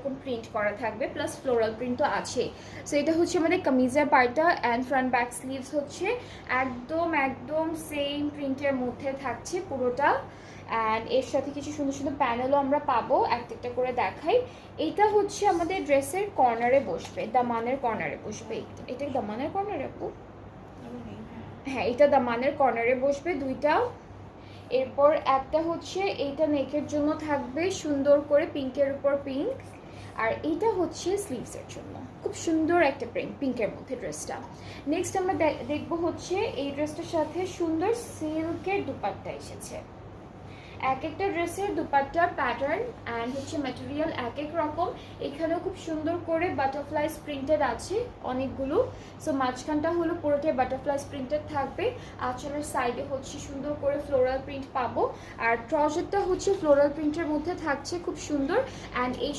এরকম প্রিন্ট করা থাকবে, প্লাস ফ্লোরাল প্রিন্ট তো আছে। সো এটা হচ্ছে আমাদের কামিজের পার্টটা, অ্যান্ড ফ্রন্ট ব্যাক স্লিভস হচ্ছে একদম একদম সেম প্রিন্টের মধ্যে থাকছে পুরোটা। অ্যান্ড এর সাথে কিছু সুন্দর সুন্দর প্যানেলও আমরা পাবো, একটা করে দেখাই। এইটা হচ্ছে আমাদের ড্রেসের কর্নারে বসবে, দামানের কর্নারে বসবে। এটা দামানের কর্নারে আপু? হ্যাঁ, এটা দামানের কর্নারে বসবে দুইটা। এরপর একটা হচ্ছে এইটা নেকের জন্য থাকবে সুন্দর করে পিঙ্কের উপর পিঙ্ক, আর এইটা হচ্ছে স্লিভসের জন্য খুব সুন্দর একটা প্রিন্ট পিঙ্কের মধ্যে ড্রেসটা। নেক্সট আমরা দেখবো হচ্ছে এই ড্রেসটার সাথে সুন্দর সিল্কের দুপাট্টা এসেছে। এক একটা ড্রেসের দুপাট্টার প্যাটার্ন অ্যান্ড হচ্ছে ম্যাটেরিয়াল এক এক রকম। এখানেও খুব সুন্দর করে বাটারফ্লাইস প্রিন্টেড আছে অনেকগুলো। সো মাঝখানটা হলো পুরোটাই বাটারফ্লাইস প্রিন্টেড থাকবে। আঁচলের সাইডে হচ্ছে সুন্দর করে ফ্লোরাল প্রিন্ট পাবো, আর ট্রাউজারটা হচ্ছে ফ্লোরাল প্রিন্টের মধ্যে থাকছে খুব সুন্দর। অ্যান্ড এই